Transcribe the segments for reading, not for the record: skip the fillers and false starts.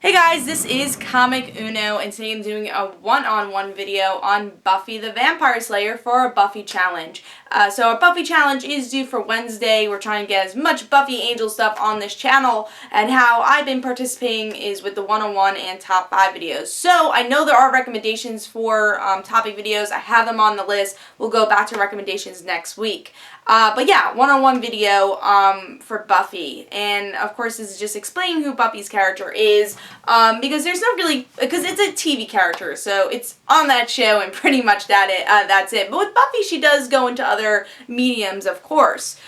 Hey guys, this is Comic Uno, and today I'm doing a one-on-one video on Buffy the Vampire Slayer for a Buffy challenge. So our Buffy challenge is due for Wednesday. We're trying to get as much Buffy Angel stuff on this channel, and how I've been participating is with the one-on-one and top 5 videos. So I know there are recommendations for topic videos. I have them on the list. We'll go back to recommendations next week. But yeah, one-on-one video for Buffy, and of course this is just explaining who Buffy's character is, because there's no really, because it's a TV character, so it's on that show and pretty much that's it. But with Buffy, she does go into other mediums, of course.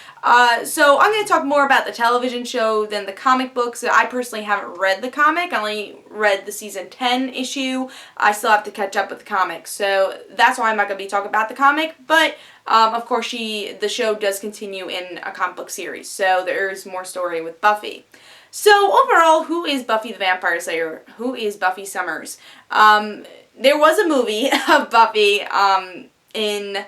So I'm going to talk more about the television show than the comic books. I personally haven't read the comic. I only read the season 10 issue. I still have to catch up with the comic. So that's why I'm not going to be talking about the comic. But, of course, the show does continue in a comic book series. So there is more story with Buffy. So overall, who is Buffy the Vampire Slayer? Who is Buffy Summers? There was a movie of Buffy in...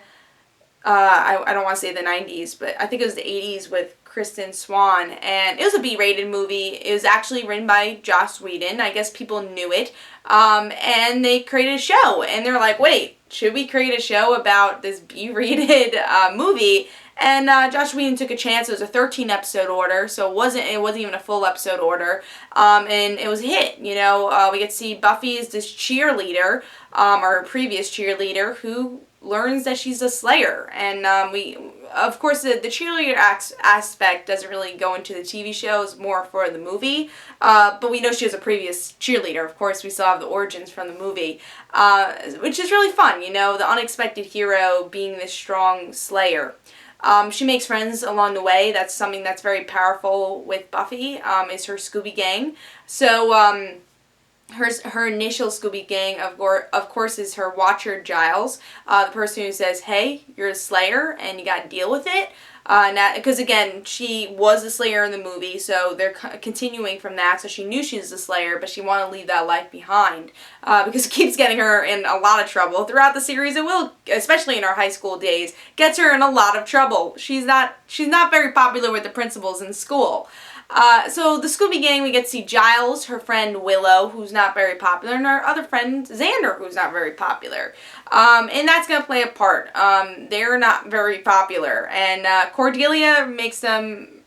I don't want to say the 90s, but I think it was the 80s with Kristen Swan, and it was a B-rated movie. It was actually written by Joss Whedon. I guess people knew it, and they created a show, and they're like, wait, should we create a show about this B-rated movie? And Joss Whedon took a chance. It was a 13-episode order, so it wasn't even a full episode order, and it was a hit. You know, we get to see Buffy as this cheerleader, our previous cheerleader, who learns that she's a Slayer, and of course the cheerleader aspect doesn't really go into the TV show, it's more for the movie, but we know she was a previous cheerleader. Of course, we still have the origins from the movie, which is really fun, you know, the unexpected hero being this strong Slayer. She makes friends along the way. That's something that's very powerful with Buffy, is her Scooby Gang. So, her initial Scooby Gang, of course, is her Watcher Giles, the person who says, hey, you're a Slayer, and you gotta deal with it. Because again, she was a Slayer in the movie, so they're continuing from that, so she knew she was a Slayer, but she wanted to leave that life behind, because it keeps getting her in a lot of trouble. Throughout the series, it will, especially in her high school days, gets her in a lot of trouble. She's not very popular with the principals in school. So the Scooby Gang, we get to see Giles, her friend Willow, who's not very popular, and her other friend Xander, who's not very popular. And that's going to play a part. They're not very popular, and Cordelia makes them,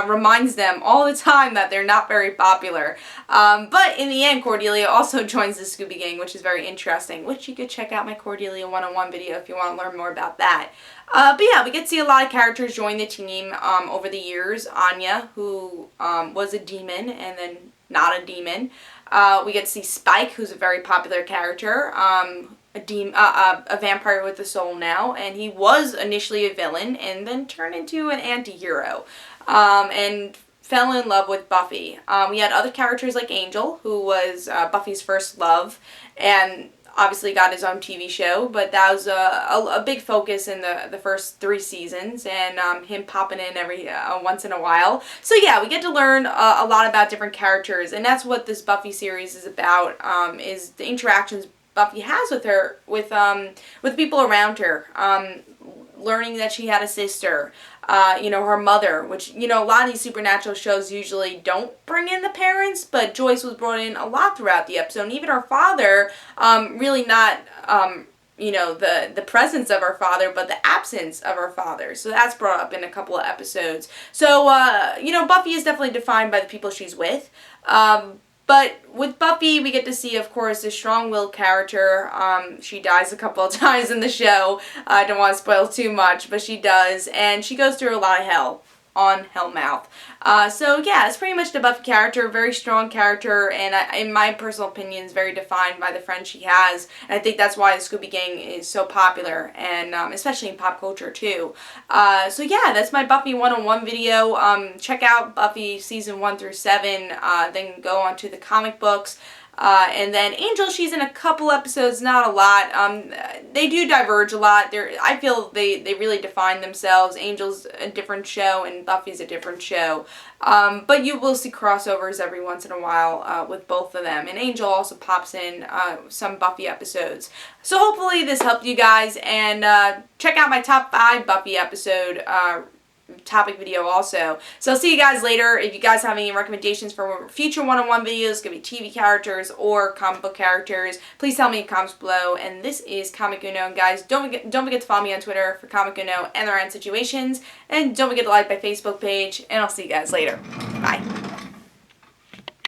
reminds them all the time that they're not very popular. But in the end, Cordelia also joins the Scooby Gang, which is very interesting, which you could check out my Cordelia one-on-one video if you want to learn more about that. But yeah, we get to see a lot of characters join the team over the years. Anya, who was a demon and then not a demon. We get to see Spike, who's a very popular character, a vampire with a soul now, and he was initially a villain and then turned into an anti-hero, and fell in love with Buffy. We had other characters like Angel, who was Buffy's first love, and obviously got his own TV show, but that was a big focus in the first 3 seasons, and him popping in every once in a while. So yeah, we get to learn a lot about different characters, and that's what this Buffy series is about, is the interactions Buffy has with people around her. Learning that she had a sister, you know, her mother, which, you know, a lot of these supernatural shows usually don't bring in the parents, but Joyce was brought in a lot throughout the episode, and even her father, really not, you know, the presence of her father, but the absence of her father. So that's brought up in a couple of episodes. So, you know, Buffy is definitely defined by the people she's with. But with Buffy, we get to see, of course, a strong-willed character. She dies a couple of times in the show. I don't want to spoil too much, but she does. And she goes through a lot of hell on Hellmouth. So yeah, it's pretty much the Buffy character, very strong character, and in my personal opinion, is very defined by the friends she has. And I think that's why the Scooby Gang is so popular, and especially in pop culture too. So yeah, that's my Buffy one-on-one video. Check out Buffy season 1 through 7, then go on to the comic books. And then Angel, she's in a couple episodes, not a lot. They do diverge a lot. I feel they really define themselves. Angel's a different show and Buffy's a different show. But you will see crossovers every once in a while with both of them. And Angel also pops in some Buffy episodes. So hopefully this helped you guys. And check out my top 5 Buffy episode topic video also. So I'll see you guys later. If you guys have any recommendations for future one-on-one videos, could be TV characters or comic book characters, please tell me in comments below. And this is Comic Uno. And guys, don't forget to follow me on Twitter for Comic Uno and the Rand Situations. And don't forget to like my Facebook page. And I'll see you guys later. Bye.